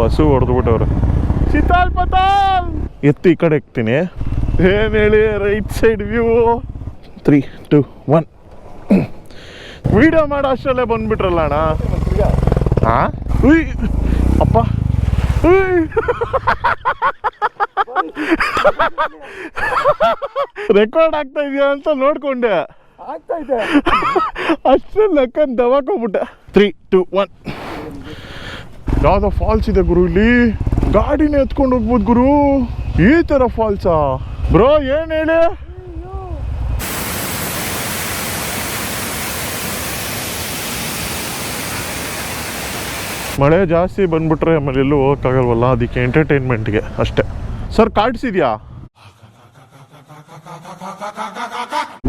ಹಸು ಹೊಡೆದ್ಬಿಟ್ಟವ್ರೆ. ಚಿತಾಲ್ ಪತಾಲ್ ಎತ್ತಿ ಈ ಕಡೆ ಇಕ್ತೀನಿ. ಏನು ಹೇಳಿ, ರೈಟ್ ಸೈಡ್ ವ್ಯೂ. 3, 2, 1 ವಿಡಿಯೋ ಮಾಡೋ ಅಷ್ಟರಲ್ಲೇ ಬಂದ್ಬಿಟ್ರಲ್ಲ ಅಣ್ಣ. ಹಾಂ ಉಯ್ ಅಪ್ಪ, ರೆಕಾರ್ಡ್ ಆಗ್ತಾ ಇದೆಯಾ ಅಂತ ನೋಡ್ಕೊಂಡೆ. ಆಗ್ತಾ ಇದೆ ಅಷ್ಟೇ ಲೆಕ್ಕ ದವಾಕೋಗ್ಬಿಟ್ಟೆ. 3, 2, 1 ಯಾವ್ದೋ ಫಾಲ್ಸ್ ಇದೆ ಗುರು. ಇಲ್ಲಿ ಗಾಡಿನೇ ಎತ್ಕೊಂಡು ಹೋಗ್ಬೋದು ಗುರು. ಈ ತರ ಫಾಲ್ಸಾ ಬ್ರೋ? ಏನ್ ಹೇಳಿ, ಮಳೆ ಜಾಸ್ತಿ ಬಂದ್ಬಿಟ್ರೆ ಆಮೇಲೆ ಎಲ್ಲೂ ಹೋಗೋಕ್ಕಾಗಲ್ವಲ್ಲ, ಅದಕ್ಕೆ ಎಂಟರ್ಟೈನ್ಮೆಂಟ್ಗೆ ಅಷ್ಟೇ. ಸರ್ ಕಾಡ್ಸಿದ್ಯಾ?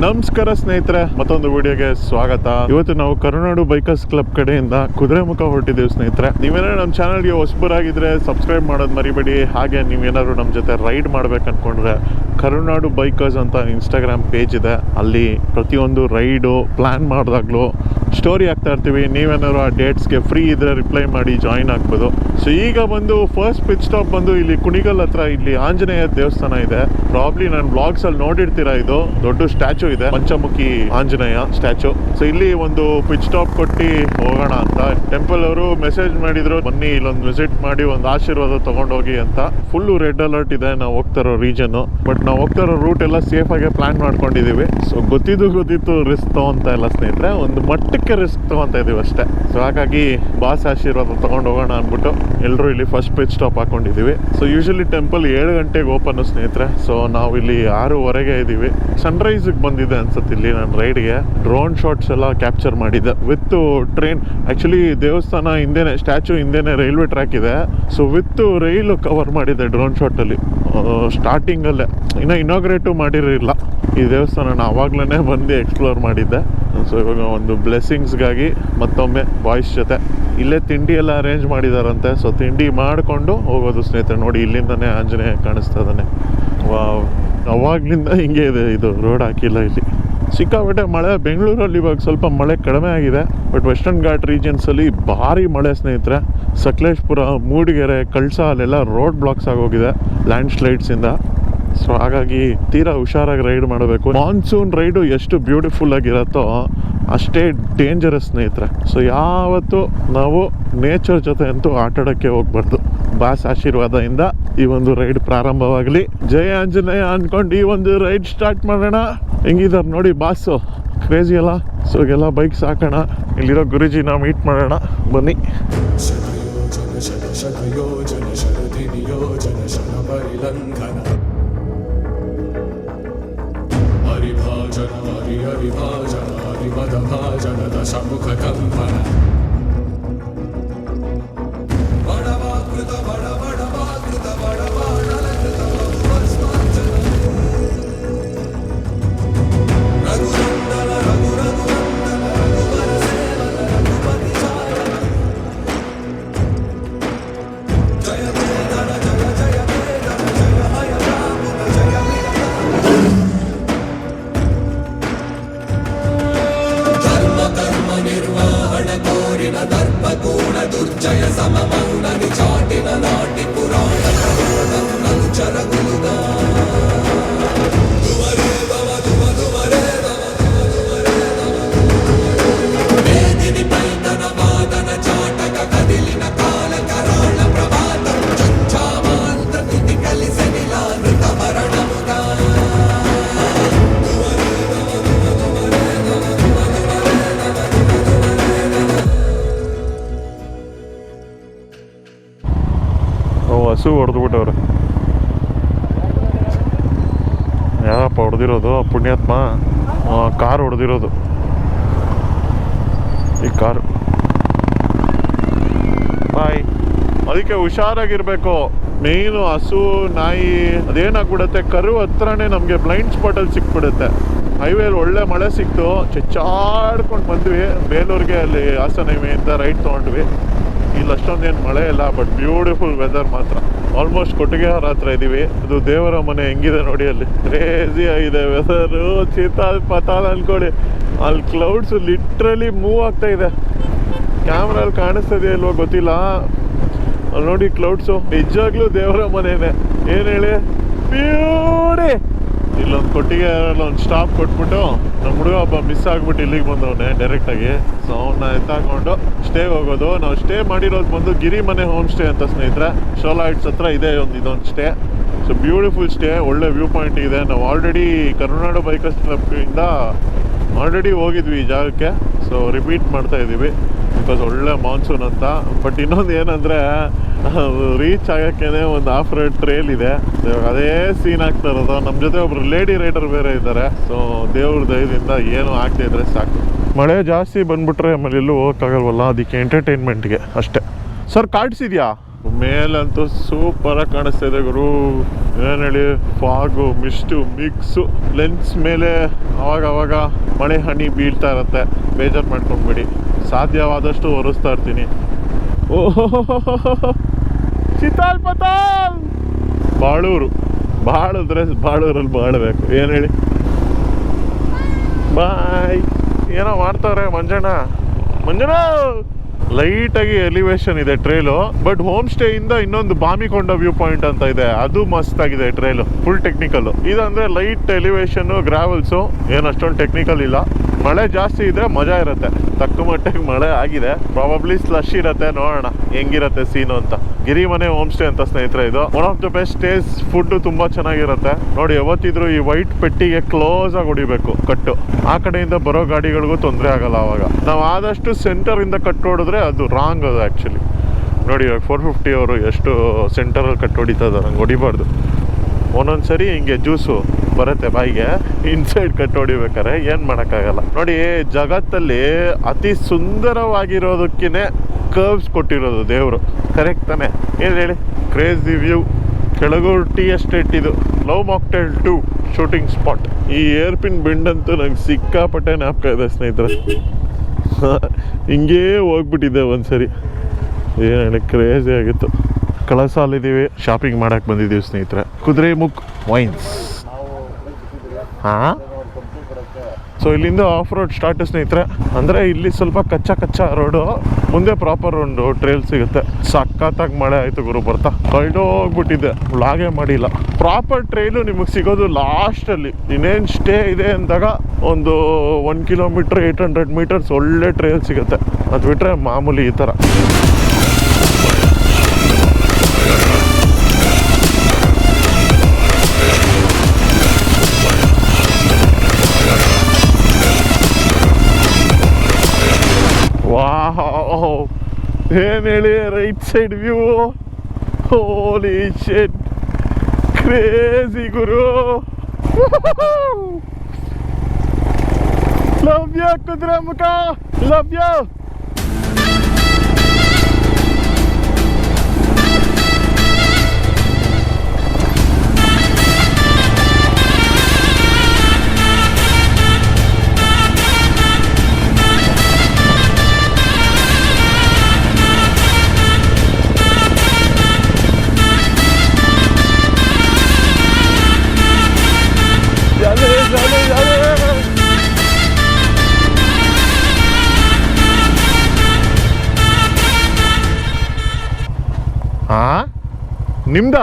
ನಮಸ್ಕಾರ ಸ್ನೇಹಿತರೆ, ಮತ್ತೊಂದು ವಿಡಿಯೋಗೆ ಸ್ವಾಗತ. ಇವತ್ತು ನಾವು ಕರುನಾಡು ಬೈಕರ್ಸ್ ಕ್ಲಬ್ ಕಡೆಯಿಂದ ಕುದುರೆಮುಖ ಹೊರಟಿದ್ದೇವೆ ಸ್ನೇಹಿತರೆ. ನೀವೇನಾದ್ರು ನಮ್ಮ ಚಾನಲ್ಗೆ ಹೊಸಬರಾಗಿದ್ರೆ ಸಬ್ಸ್ಕ್ರೈಬ್ ಮಾಡೋದು ಮರಿಬೇಡಿ. ಹಾಗೆ ನೀವೇನಾದ್ರು ನಮ್ಮ ಜೊತೆ ರೈಡ್ ಮಾಡ್ಬೇಕು ಅನ್ಕೊಂಡ್ರೆ ಕರುನಾಡು ಬೈಕರ್ಸ್ ಅಂತ ಇನ್ಸ್ಟಾಗ್ರಾಮ್ ಪೇಜ್ ಇದೆ. ಅಲ್ಲಿ ಪ್ರತಿಯೊಂದು ರೈಡು ಪ್ಲಾನ್ ಮಾಡಿದಾಗ್ಲೂ ಸ್ಟೋರಿ ಹಾಕ್ತಾ ಇರ್ತೀವಿ. ನೀವೇನಾದ್ರು ಆ ಡೇಟ್ಸ್ಗೆ ಫ್ರೀ ಇದ್ರೆ ರಿಪ್ಲೈ ಮಾಡಿ ಜಾಯಿನ್ ಆಗ್ಬೋದು. ಸೊ ಈಗ ಬಂದು ಫಸ್ಟ್ ಪಿಚ್ ಸ್ಟಾಪ್ ಬಂದು ಇಲ್ಲಿ ಕುಣಿಗಲ್ ಹತ್ರ ಇಲ್ಲಿ ಆಂಜನೇಯ ದೇವಸ್ಥಾನ ಇದೆ. ಪ್ರಾಬ್ಲಿ ನಾನು ಬ್ಲಾಗ್ಸ್ ಅಲ್ಲಿ ನೋಡಿರ್ತೀರಾ, ಇದು ದೊಡ್ಡ ಸ್ಟ್ಯಾಚು ಇದೆ, ಪಂಚಮುಖಿ ಆಂಜನೇಯ ಸ್ಟ್ಯಾಚು. ಸೊ ಇಲ್ಲಿ ಒಂದು ಪಿಚ್ ಸ್ಟಾಪ್ ಕೊಟ್ಟು ಹೋಗೋಣ ಅಂತ ಟೆಂಪಲ್ ಅವರು ಮೆಸೇಜ್ ಮಾಡಿದ್ರು, ಬನ್ನಿ ಇಲ್ಲೊಂದು ವಿಸಿಟ್ ಮಾಡಿ ಒಂದು ಆಶೀರ್ವಾದ ತಗೊಂಡೋಗಿ ಅಂತ. ಫುಲ್ಲು ರೆಡ್ ಅಲರ್ಟ್ ಇದೆ ನಾವು ಹೋಗ್ತಾ ಇರೋ ರೀಜನ್. ಬಟ್ ನಾವು ಹೋಗ್ತಾ ಇರೋ ರೂಟ್ ಎಲ್ಲ ಸೇಫ್ ಆಗಿ ಪ್ಲಾನ್ ಮಾಡ್ಕೊಂಡಿದೀವಿ. ಸೊ ಗೊತ್ತಿತ್ತು ರಿಸ್ಕ್ ತಗೊಂತ ಇಲ್ಲ ಸ್ನೇಹಿತರೆ, ಒಂದು ಮಟ್ಟಕ್ಕೆ ರಿಸ್ಕ್ ತಗೊಂತ ಇದೀವಿ ಅಷ್ಟೇ. ಸೊ ಹಾಗಾಗಿ ಬಾಸ್ ಆಶೀರ್ವಾದ ತಗೊಂಡು ಹೋಗೋಣ ಅಂದ್ಬಿಟ್ಟು ಎಲ್ಲರೂ ಇಲ್ಲಿ ಫಸ್ಟ್ ಪಿಚ್ ಸ್ಟಾಪ್ ಹಾಕೊಂಡಿದೀವಿ. ಸೊ ಯೂಶಲಿ ಟೆಂಪಲ್ 7 ಗಂಟೆಗೆ ಓಪನ್ ಸ್ನೇಹಿತರೆ. ಸೊ ನಾವು ಇಲ್ಲಿ 6:15 ಇದೀವಿ. ಸನ್ರೈಸ್ ಬಂದಿದೆ ಅನ್ಸುತ್ತೆ ಇಲ್ಲಿ ನನ್ನ ರೈಡ್ಗೆ. ಡ್ರೋನ್ ಶಾಟ್ಸ್ ಎಲ್ಲ ಕ್ಯಾಪ್ಚರ್ ಮಾಡಿದೆ ವಿತ್ ಟ್ರೈನ್. ಆಕ್ಚುಲಿ ದೇವಸ್ಥಾನ ಹಿಂದೆನೆ, ಸ್ಟ್ಯಾಚು ಹಿಂದೆನೆ ರೈಲ್ವೆ ಟ್ರ್ಯಾಕ್ ಇದೆ. ಸೊ ವಿತ್ ರೈಲ್ ಕವರ್ ಮಾಡಿದೆ ಡ್ರೋನ್ ಶಾಟ್ ಅಲ್ಲಿ ಸ್ಟಾರ್ಟಿಂಗ್ ಅಲ್ಲೇ. ಇನ್ನು ಇನಾಗ್ರೇಟು ಮಾಡಿರಲಿಲ್ಲ ಈ ದೇವಸ್ಥಾನ, ಆವಾಗ್ಲೇ ಬಂದು ಎಕ್ಸ್ಪ್ಲೋರ್ ಮಾಡಿದ್ದೆ. ಸೊ ಇವಾಗ ಒಂದು ಬ್ಲೆಸ್ಸಿಂಗ್ಸ್ಗಾಗಿ ಮತ್ತೊಮ್ಮೆ ಬಾಯ್ಸ್ ಜೊತೆ ಇಲ್ಲೇ ತಿಂಡಿ ಎಲ್ಲ ಅರೇಂಜ್ ಮಾಡಿದಾರಂತೆ. ಸೊ ತಿಂಡಿ ಮಾಡಿಕೊಂಡು ಹೋಗೋದು ಸ್ನೇಹಿತರೆ. ನೋಡಿ ಇಲ್ಲಿಂದನೇ ಆಂಜನೇಯ ಕಾಣಿಸ್ತಾ ಇದ್ದಾನೆ. ವಾವ್, ಅವಾಗ್ಲಿಂದ ಹಿಂಗೆ ಇದೆ, ಇದು ರೋಡ್ ಹಾಕಿಲ್ಲ ಇಲ್ಲಿ. ಸಿಕ್ಕಾಪಟ್ಟೆ ಮಳೆ ಬೆಂಗಳೂರಲ್ಲಿ ಇವಾಗ ಸ್ವಲ್ಪ ಮಳೆ ಕಡಿಮೆ ಆಗಿದೆ. ಬಟ್ ವೆಸ್ಟರ್ನ್ ಘಾಟ್ ರೀಜನ್ಸಲ್ಲಿ ಭಾರಿ ಮಳೆ ಸ್ನೇಹಿತರೆ. ಸಕಲೇಶ್ಪುರ, ಮೂಡಿಗೆರೆ, ಕಳಸ ಅಲ್ಲೆಲ್ಲ ರೋಡ್ ಬ್ಲಾಕ್ಸ್ ಆಗೋಗಿದೆ ಲ್ಯಾಂಡ್ ಸ್ಲೈಡ್ಸಿಂದ. ಸೊ ಹಾಗಾಗಿ ತೀರಾ ಹುಷಾರಾಗಿ ರೈಡ್ ಮಾಡಬೇಕು. ಮಾನ್ಸೂನ್ ರೈಡು ಎಷ್ಟು ಬ್ಯೂಟಿಫುಲ್ ಆಗಿರತ್ತೋ ಅಷ್ಟೇ ಡೇಂಜರಸ್ ಸ್ನೇಹಿತರೆ. ಸೊ ಯಾವತ್ತೂ ನಾವು ನೇಚರ್ ಜೊತೆ ಅಂತೂ ಆಟಾಡೋಕ್ಕೆ ಹೋಗ್ಬಾರ್ದು. ಬಾಸ್ ಆಶೀರ್ವಾದದಿಂದ ಈ ಒಂದು ರೈಡ್ ಪ್ರಾರಂಭವಾಗಲಿ. ಜಯ ಆಂಜನೇಯ ಅನ್ಕೊಂಡು ಈ ಒಂದು ರೈಡ್ ಸ್ಟಾರ್ಟ್ ಮಾಡೋಣ. ಹೆಂಗಿದ್ದಾರೆ ನೋಡಿ ಬಾಸು, ಕ್ರೇಜಿ ಅಲ್ಲ. ಸೊ ಎಲ್ಲ ಬೈಕ್ಸ್ ಹಾಕೋಣ, ಇಲ್ಲಿರೋ ಗುರುಜಿನ ಮೀಟ್ ಮಾಡೋಣ ಬನ್ನಿ. ಹರಿಭಾಜನ ಹರಿಭಾಜನ ಹರಿಮದ ಭಾಜನ ದಶಮುಖ ಕಂಪನ ಬಡವಾಕೃತ ಬಡಬಡವಾಕೃತ ಬಡವಾಡಲಕೃತ ಭಸ್ಮಾರ್ಚನ ರಘುನಂದನ ರಘು ರಘುನಂದನ ರಘುವರ ಸೇವನ ರಘುಪತಿ ಚಾರಣ ಜಯ ವೇದನ ಜಯ ಜಯ ವೇದನ ಜಯ ಹಯ ರಾಮುನ ಜಯ ನಿರ್ವಾಹಣ ಕೋರಿನ ದರ್ಪಕೋಣ ದುರ್ಜಯ ಸಮಮೌನ ನಿಚಾಟಿನ ನಾಟಿ ಪುರಾಣ ಅನುಚರ ಗುರುಗ ಮೇದಿನಿ ಪೈತನ ವಾದನ ಚಾಟಕ ಕದಿಲಿನ ಕಾಲ ಕರಾಳ ಪ್ರಭಾತ ಚಂಚಾಮಾಂತ ತುತಿ ಕಲಿಸನಿಲ ನೃತ ಮರಣ ಹಸು ಹೊಡೆದ್ಬಿಟ್ಟವ್ರೆ. ಯಾರಪ್ಪ ಹೊಡೆದಿರೋದು? ಪುಣ್ಯಾತ್ಮ ಕಾರ್ ಹೊಡೆದಿರೋದು. ಈ ಕಾರು ಬಾಯ್. ಅದಕ್ಕೆ ಹುಷಾರಾಗಿರ್ಬೇಕು. ಮೇಯ್ನು ಹಸು ನಾಯಿ ಅದೇನಾಗ್ಬಿಡುತ್ತೆ, ಕರು ಹತ್ರನೇ ನಮಗೆ ಬ್ಲೈಂಡ್ ಸ್ಪಾಟಲ್ಲಿ ಸಿಕ್ಬಿಡುತ್ತೆ. ಹೈವೇಲಿ ಒಳ್ಳೆ ಮಳೆ ಸಿಕ್ತು, ಚೆಚ್ಚಾಡ್ಕೊಂಡು ಬಂದ್ವಿ ಬೇಲೂರಿಗೆ. ಅಲ್ಲಿ ಹಾಸನ ಹೈವೇಯಿಂದ ರೈಟ್ ತೊಗೊಂಡ್ವಿ. ಇಲ್ಲಿ ಅಷ್ಟೊಂದೇನು ಮಳೆ ಇಲ್ಲ, ಬಟ್ ಬ್ಯೂಟಿಫುಲ್ ವೆದರ್ ಮಾತ್ರ. ಆಲ್ಮೋಸ್ಟ್ ಕೊಟ್ಟಿಗೆಹಾರ ಹತ್ರ ಇದ್ದೀವಿ. ಅದು ದೇವರ ಮನೆ ಹೆಂಗಿದೆ ನೋಡಿ, ಅಲ್ಲಿ ಕ್ರೇಜಿ ಆಗಿದೆ ವೆದರು. ಚಿತಾಲ್ ಪತಾಲ್ ಅನ್ಕೊಳ್ಳಿ. ಅಲ್ಲಿ ಕ್ಲೌಡ್ಸ್ ಲಿಟ್ರಲಿ ಮೂವ್ ಆಗ್ತಾ ಇದೆ. ಕ್ಯಾಮ್ರಲ್ಲಿ ಕಾಣಿಸ್ತದೆ ಇಲ್ವೋ ಗೊತ್ತಿಲ್ಲ. ಅಲ್ಲಿ ನೋಡಿ ಕ್ಲೌಡ್ಸು ನಿಜವಾಗ್ಲೂ ದೇವರ ಮನೇನೆ. ಏನ್ ಹೇಳಿ ಬ್ಯೂಟಿ. ಇಲ್ಲೊಂದು ಕೊಟ್ಟಿಗೆ ಒಂದು ಸ್ಟಾಪ್ ಕೊಟ್ಬಿಟ್ಟು ನಮ್ಮ ಹುಡುಗ ಒಬ್ಬ ಮಿಸ್ ಆಗ್ಬಿಟ್ಟು ಇಲ್ಲಿಗೆ ಬಂದವನೆ ಡೈರೆಕ್ಟ್ ಆಗಿ. ಸೊ ಅವನ್ನ ಎತ್ತಾಕೊಂಡು ಸ್ಟೇಗೆ ಹೋಗೋದು. ನಾವು ಸ್ಟೇ ಮಾಡಿರೋದು ಬಂದು ಗಿರಿಮನೆ ಹೋಮ್ ಸ್ಟೇ ಅಂತ ಸ್ನೇಹಿತರೆ. ಶೋಲಾ ಹೈಟ್ಸ್ ಹತ್ರ ಇದೆ ಇದೊಂದು ಸ್ಟೇ. ಸೊ ಬ್ಯೂಟಿಫುಲ್ ಸ್ಟೇ, ಒಳ್ಳೆ ವ್ಯೂ ಪಾಯಿಂಟ್ ಇದೆ. ನಾವು ಆಲ್ರೆಡಿ ಕರುನಾಡು ಬೈಕರ್ಸ್ ಕ್ಲಬ್ಬಿಂದ ಆಲ್ರೆಡಿ ಹೋಗಿದ್ವಿ ಈ ಜಾಗಕ್ಕೆ. ಸೊ ರಿಪೀಟ್ ಮಾಡ್ತಾ ಇದ್ದೀವಿ ಬಿಕಾಸ್ ಒಳ್ಳೆ ಮಾನ್ಸೂನ್ ಅಂತ. ಬಟ್ ಇನ್ನೊಂದು ಏನಂದರೆ ರೀಚ್ ಆಗೋಕ್ಕೇ ಒಂದು ಆಫ್ ರೋಡ್ ಟ್ರೇಲ್ ಇದೆ. ಇವಾಗ ಅದೇ ಸೀನ್ ಆಗ್ತಾ ಇರೋದು. ನಮ್ಮ ಜೊತೆ ಒಬ್ರು ಲೇಡಿ ರೈಡರ್ ಬೇರೆ ಇದ್ದಾರೆ. ಸೊ ದೇವ್ರ ದಯದಿಂದ ಏನು ಆಗದೆ ಇದ್ರೆ ಸಾಕು. ಮಳೆ ಜಾಸ್ತಿ ಬಂದ್ಬಿಟ್ರೆ ಆಮೇಲೆ ಎಲ್ಲೂ ಹೋಗೋಕ್ಕಾಗಲ್ವಲ್ಲ, ಅದಕ್ಕೆ ಎಂಟರ್ಟೈನ್ಮೆಂಟ್ಗೆ ಅಷ್ಟೇ. ಸರ್ ಕಾಡ್ಸಿದ್ಯಾ? ಮೇಲಂತೂ ಸೂಪರಾಗಿ ಕಾಣಿಸ್ತಾ ಇದೆ ಗುರು. ಏನು ಹೇಳಿ, ಫಾಗು ಮಿಸ್ಟು ಮಿಕ್ಸು. ಲೆನ್ಸ್ ಮೇಲೆ ಅವಾಗ ಮಳೆ ಹನಿ ಬೀಳ್ತಾ ಇರುತ್ತೆ. ಬೇಜಾರು ಮಾಡ್ಕೊಂಡ್ಬಿಡಿ, ಸಾಧ್ಯವಾದಷ್ಟು ಒರೆಸ್ತಾ ಇರ್ತೀನಿ. ಓಹೋ ಚಿತಾಲ್ ಪತಾಲ್. ಬಾಳಿದ್ರೆ ಬಾಳೂರಲ್ಲಿ ಬಾಳಬೇಕು. ಏನು ಹೇಳಿ. ಬಾಯ್. ಏನೋ ಮಾಡ್ತಾವ್ರೆ ಮಂಜಣ್ಣ. ಲೈಟಾಗಿ ಎಲಿವೇಶನ್ ಇದೆ ಟ್ರೇಲು. ಬಟ್ ಹೋಮ್ ಸ್ಟೇ ಇಂದ ಇನ್ನೊಂದು ಬಾಮಿಕೊಂಡ ವ್ಯೂ ಪಾಯಿಂಟ್ ಅಂತ ಇದೆ, ಅದು ಮಸ್ತ್ ಆಗಿದೆ ಟ್ರೇಲು. Full technical. ಇದಂದ್ರೆ ಲೈಟ್ ಎಲಿವೇಶನ್, ಗ್ರಾವೆಲ್ಸು, ಏನು ಅಷ್ಟೊಂದು ಟೆಕ್ನಿಕಲ್ ಇಲ್ಲ. ಮಳೆ ಜಾಸ್ತಿ ಇದ್ರೆ ಮಜಾ ಇರುತ್ತೆ. ತಕ್ಕ ಮಟ್ಟಿಗೆ ಮಳೆ ಆಗಿದೆ. ಪ್ರಾಬಬ್ಲಿ ಸ್ಲಶ್ ಇರುತ್ತೆ, ನೋಡೋಣ ಹೆಂಗಿರುತ್ತೆ ಸೀನು ಅಂತ. ಗಿರಿಮನೆ ಹೋಮ್ ಸ್ಟೇ ಅಂತ ಸ್ನೇಹಿತರೆ ಇದು. One of the best stays. Food ತುಂಬಾ ಚೆನ್ನಾಗಿರುತ್ತೆ. ನೋಡಿ ಯಾವತ್ತಿದ್ರು ಈ ವೈಟ್ ಪೆಟ್ಟಿಗೆ ಕ್ಲೋಸ್ ಆಗಿ ಹೊಡಿಬೇಕು ಕಟ್ಟು. ಆ ಕಡೆಯಿಂದ ಬರೋ ಗಾಡಿಗಳಿಗೂ ತೊಂದರೆ ಆಗಲ್ಲ. ಅವಾಗ ನಾವು ಆದಷ್ಟು ಸೆಂಟರ್ ಇಂದ ಕಟ್ಟು ಹೊಡಿದ್ರೆ ಅದು ರಾಂಗ್. ಅದು ಆ್ಯಕ್ಚುಲಿ ನೋಡಿ ಇವಾಗ 450 ಅವರು ಎಷ್ಟು ಸೆಂಟರಲ್ಲಿ ಕಟ್ಟು ಹೊಡಿತಾ ಇದ್ದಾರೆ. ಹಂಗೆ ಹೊಡಿಬಾರ್ದು. ಒಂದೊಂದ್ಸರಿ ಹಿಂಗೆ ಜ್ಯೂಸು ಬರುತ್ತೆ ಬಾಯಿಗೆ, ಇನ್ಸೈಡ್ ಕಟ್ಟು ಹೊಡಿಬೇಕಾರೆ ಏನು ಮಾಡೋಕ್ಕಾಗಲ್ಲ. ನೋಡಿ ಜಗತ್ತಲ್ಲಿ ಅತಿ ಸುಂದರವಾಗಿರೋದಕ್ಕೇ ಕರ್ವ್ಸ್ ಕೊಟ್ಟಿರೋದು ದೇವರು. ಕರೆಕ್ಟ್ ತಾನೆ? ಏನು ಹೇಳಿ. Crazy view. Kelagur tea estate ಇದು. Love mocktail 2 shooting spot. ಈ ಏರ್ಪಿನ್ ಬೆಂಡ್ ಅಂತೂ ನಂಗೆ ಸಿಕ್ಕಾಪಟ್ಟೆ ಜ್ಞಾಪಕ ಇದೆ ಸ್ನೇಹಿತರೆ. ಹಿಂಗೇ ಹೋಗ್ಬಿಟ್ಟಿದ್ದೆ ಒಂದ್ಸರಿ. ಏನು ಹೇಳಿ, ಕ್ರೇಜಿ ಆಗಿತ್ತು. ಕಳಸಾಲಿದ್ದೀವಿ, ಶಾಪಿಂಗ್ ಮಾಡಕ್ಕೆ ಬಂದಿದ್ದೀವಿ ಸ್ನೇಹಿತರೆ. ಕುದುರೆಮುಖ್ ವೈನ್ಸ್. ಹಾಂ, ಸೊ ಇಲ್ಲಿಂದ ಆಫ್ ರೋಡ್ ಸ್ಟಾರ್ಟ್ ಸ್ನೇಹಿತರೆ. ಅಂದರೆ ಇಲ್ಲಿ ಸ್ವಲ್ಪ ಕಚ್ಚಾ ರೋಡು, ಮುಂದೆ ಪ್ರಾಪರ್ ಒಂದು ಟ್ರೇಲ್ ಸಿಗುತ್ತೆ. ಸಖತ್ತಾಗಿ ಮಳೆ ಆಯಿತು ಗುರು ಬರ್ತಾ. ಕಳ್ದೋಗ್ಬಿಟ್ಟಿದ್ದೆ, ವ್ಲಾಗೇ ಮಾಡಿಲ್ಲ. ಪ್ರಾಪರ್ ಟ್ರೇಲು ನಿಮಗೆ ಸಿಗೋದು ಲಾಸ್ಟಲ್ಲಿ. ಇನ್ನೇನು ಸ್ಟೇ ಇದೆ ಅಂದಾಗ ಒಂದು 1 ಕಿಲೋಮೀಟ್ರ್ 800 ಮೀಟರ್ಸ್ ಒಳ್ಳೆ ಟ್ರೇಲ್ ಸಿಗುತ್ತೆ. ಅದು ಬಿಟ್ಟರೆ ಮಾಮೂಲಿ ಈ ಥರ. ವಾವ್, ಏನು ಹೇಳಿ, right side view. Holy shit, crazy ಗುರು. Love you Kudremukh, love you. ಹಾಂ, ನಿಮ್ದ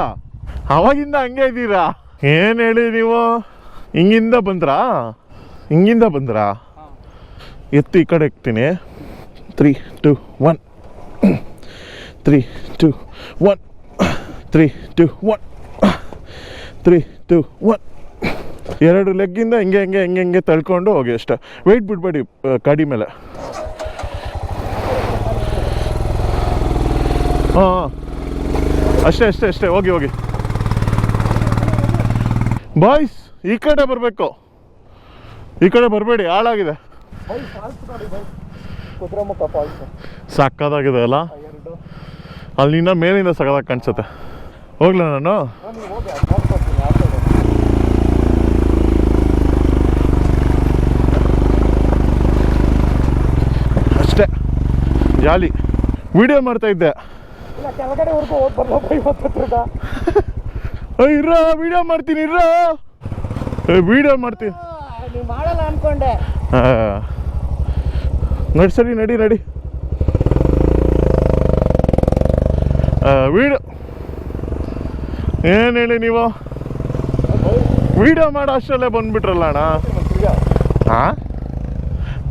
ಅವಾಗಿಂದ ಹಂಗೆ ಇದ್ದೀರಾ? ಏನು ಹೇಳಿ ನೀವು, ಹಿಂಗಿಂದ ಬಂದ್ರಾ? ಎತ್ತು ಈ ಕಡೆ ಇಕ್ತೀನಿ. 3, 2, 1 3, 2, 1 3, 2, 1 3, 2, 1. 2 ಲೆಗ್ಗಿಂದ ಹಿಂಗೆ ತಳ್ಕೊಂಡು ಹೋಗಿ ಅಷ್ಟೇ. ವೆಯ್ಟ್ ಬಿಡಬೇಡಿ ಗಾಡಿ ಮೇಲೆ. ಹಾಂ, ಅಷ್ಟೇ ಹೋಗಿ. ಬಾಯ್ಸ್ ಈ ಕಡೆ ಬರಬೇಕು, ಈ ಕಡೆ ಬರಬೇಡಿ, ಹಾಳಾಗಿದೆ. ಸಕ್ಕದಾಗಿದೆ ಅಲ್ಲ? ಅಲ್ಲಿಂದ ಮೇಲಿಂದ ಸಕ್ಕದಾಗಿ ಕಾಣಿಸುತ್ತೆ. ಹೋಗ್ಲಾ ನಾನು? ಅಷ್ಟೇ, ಜಾಲಿ. ವಿಡಿಯೋ ಮಾಡ್ತಾ ಇದ್ದೆ. ಇರೋ ವಿಡಿಯೋ ಮಾಡ್ತೀನಿ, ವಿಡಿಯೋ ಮಾಡ್ತೀನಿ. ಮಾಡಲ್ಲ ಅನ್ಕೊಂಡೆ. ನಡಿ. ವೀಡಿಯೋ ಏನು ಹೇಳಿ ನೀವು ವೀಡಿಯೋ ಮಾಡೋ ಅಷ್ಟರಲ್ಲೇ ಬಂದುಬಿಟ್ರಲ್ಲ ಅಣ್ಣ. ಹಾಂ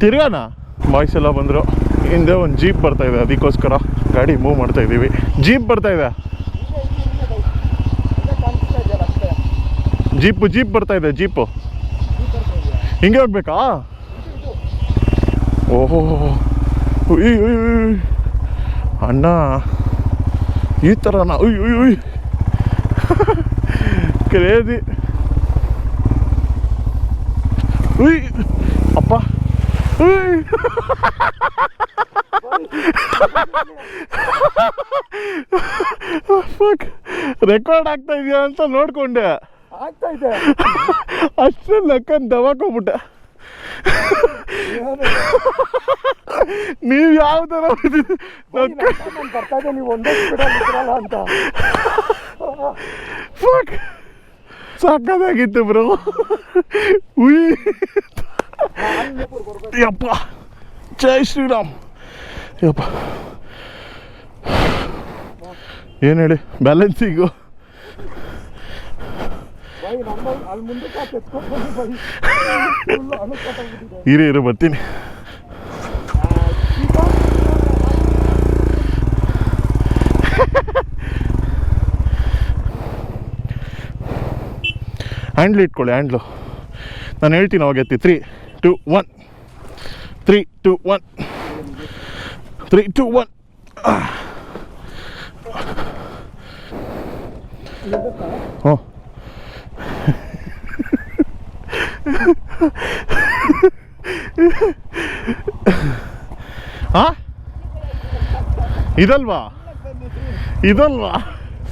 ತಿರ್ಗಾನ ಬಾಯ್ಸ್ ಎಲ್ಲ ಬಂದರು. ಹಿಂದೆ ಒಂದು ಜೀಪ್ ಬರ್ತಾಯಿದೆ, ಅದಕ್ಕೋಸ್ಕರ ಗಾಡಿ ಮೂವ್ ಮಾಡ್ತಾ ಇದ್ದೀವಿ. ಜೀಪ್ ಬರ್ತಾಯಿದೆ, ಜೀಪ್ ಬರ್ತಾಯಿದೆ. ಜೀಪು ಹಿಂಗೆ ಹೋಗ್ಬೇಕಾ? ಓಹೋ ಅಣ್ಣ ಈ ಥರನಾ? ಉಯ್ ಕ್ರೇಜಿ. ಉಯ್ ಅಪ್ಪ ಉಯ್ ರೆಕಾರ್ಡ್ ಆಗ್ತಾ ಇದೆಯಾ ಅಂತ ನೋಡ್ಕೊಂಡೆ, ಆಗ್ತಾ ಇದೆ. ಅಷ್ಟೇ ಲೆಕ್ಕನ್ ದವಾಕೋಗ್ಬಿಟ್ಟೆ. ನೀವು ಯಾವ ಥರ ಬರ್ತಾ ಇದೆ, ನೀವು ಒಂದೇ ಬಿಡಲ್ಲ ಅಂತ. ಸಾಕಾಗಿತ್ತು ಬ್ರೋ. ಉಯ್ ಯಪ್ಪ, ಜೈ ಶ್ರೀರಾಮ್. ಯಪ್ಪ ಏನು ಹೇಳಿ ಬ್ಯಾಲೆನ್ಸಿಂಗು. ಇರು ಬರ್ತೀನಿ. ಹ್ಯಾಂಡ್ಲು ಇಟ್ಕೊಳ್ಳಿ, ಹ್ಯಾಂಡ್ಲು ನಾನು ಹೇಳ್ತೀನಿ ಅವಾಗ ಎತ್ತಿ. 3, 2, 1 3, 2, 1 3, 2, 1. ಹ್ಞೂ ಹಾಂ ಇದಲ್ವಾ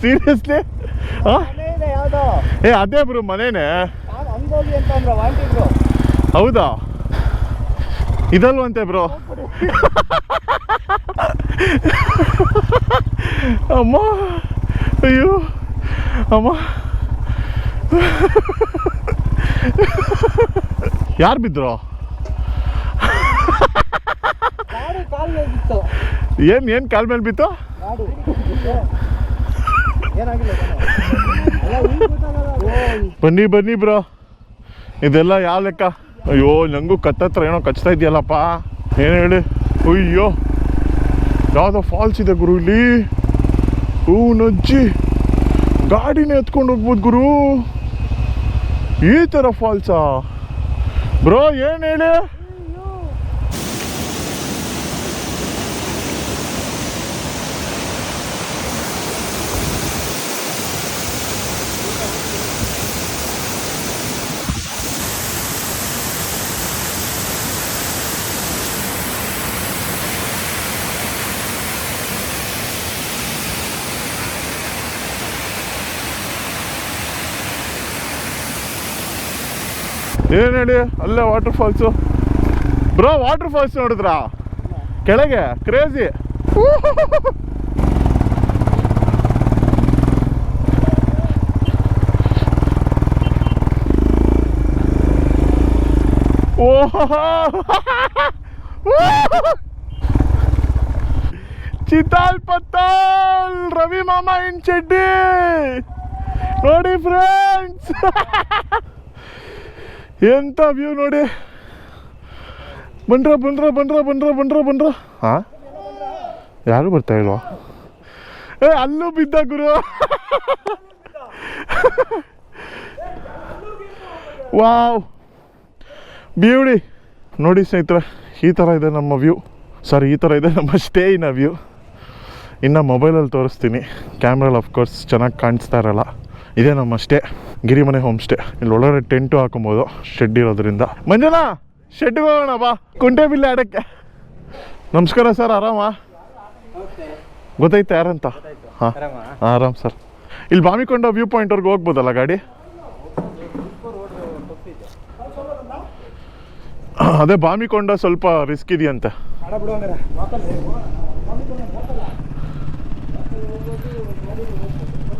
ಸೀರಿಯಸ್ಲಿ? ಹಾಂ ಯಾವ್ದೋ ಅದೇ ಬ್ರೋ ಮನೇನೆ. ಹಂಗೋಗಿ ಅಂತ ಅಂದ್ರೆ ವಾಂಟಿದ್ರು. ಹೌದಾ? ಇದಲ್ವಂತೆ ಬ್ರೋ. ಅಮ್ಮ ಅಯ್ಯೋ ಅಮ್ಮ, ಯಾರು ಬಿದ್ರು? ಗಾಡಿ ಕಾಲ್ ಮೇಲೆ ಬಿತ್ತು. ಏನು ಕಾಲ್ ಮೇಲೆ ಬಿತ್ತು? ಗಾಡಿ ಏನಾಗಿಲ್ಲ. ಬನ್ನಿ ಬ್ರೋ, ಇದೆಲ್ಲ ಯಾವ ಲೆಕ್ಕ? ಅಯ್ಯೋ ನಂಗೂ ಕತ್ತತ್ರ ಏನೋ ಕಚ್ತಾ ಇದೆಯಲ್ಲಪ್ಪ. ಏನು ಹೇಳಿ? ಅಯ್ಯೋ ಯಾವುದೋ ಫಾಲ್ಸ್ ಇದೆ ಗುರು ಇಲ್ಲಿ. ನಜ್ಜಿ ಗಾಡಿನೇ ಎತ್ಕೊಂಡು ಹೋಗ್ಬೋದು ಗುರು. ಈ ಥರ ಫಾಲ್ಸಾ ಬ್ರೋ? ಏನು ಹೇಳಿ? ಏನು ಹೇಳಿ? ಅಲ್ಲೇ water falls bro. Water falls ನೋಡಿದ್ರಾ ಕೆಳಗೆ? ಕ್ರೇಜಿ. ಚಿತಾಲ್ ಪತ್ತಾಲ್ ರವಿ ಮಾಮ ಇನ್ ಚಡ್ಡಿ ನೋಡಿ ಫ್ರೆಂಡ್ಸ್. ಎಂಥ ವ್ಯೂ ನೋಡಿ. ಬಂದ್ರ. ಹಾಂ ಯಾರು ಬರ್ತಾ ಇಲ್ವಾ? ಅಲ್ಲೂ ಬಿದ್ದ ಗುರು. ವಾವ್ ಬ್ಯೂಟಿ ನೋಡಿ ಸ್ನೇಹಿತರೆ, ಈ ಥರ ಇದೆ ನಮ್ಮ ವ್ಯೂ. ಈ ಥರ ಇದೆ ನಮ್ಮ ಸ್ಟೇಯಿನ ವ್ಯೂ. ಇನ್ನು ಮೊಬೈಲಲ್ಲಿ ತೋರಿಸ್ತೀನಿ, ಕ್ಯಾಮ್ರಲ್ಲಿ ಅಫ್ಕೋರ್ಸ್ ಚೆನ್ನಾಗಿ ಕಾಣಿಸ್ತಾ ಇರಲ್ಲ. ಇದೇ ನಮ್ಮ ಸ್ಟೇ, ಗಿರಿಮನೆ ಹೋಮ್ ಸ್ಟೇ. ಇಲ್ಲಿ ಒಳಗಡೆ ಟೆಂಟು ಹಾಕೊಬೋದು, ಶೆಡ್ ಇರೋದ್ರಿಂದ. ಮಂಜನಾ ಶೆಡ್ಗೆ ಹೋಗೋಣ ಬಾ, ಕುಂಟೆಬಿಲ್ಲೆ ಆಡೋಕ್ಕೆ. ನಮಸ್ಕಾರ ಸರ್, ಆರಾಮಾ? ಗೊತ್ತಾಯ್ತಾ ಯಾರಂತ? ಹಾಂ ಆರಾಮ್ ಸರ್. ಇಲ್ಲಿ ಬಾಮಿಕೊಂಡ ವ್ಯೂ ಪಾಯಿಂಟ್ವರೆಗೆ ಹೋಗ್ಬೋದಲ್ಲ ಗಾಡಿ? ಅದೇ ಬಾಮಿಕೊಂಡ ಸ್ವಲ್ಪ ರಿಸ್ಕ್ ಇದೆಯಂತೆ.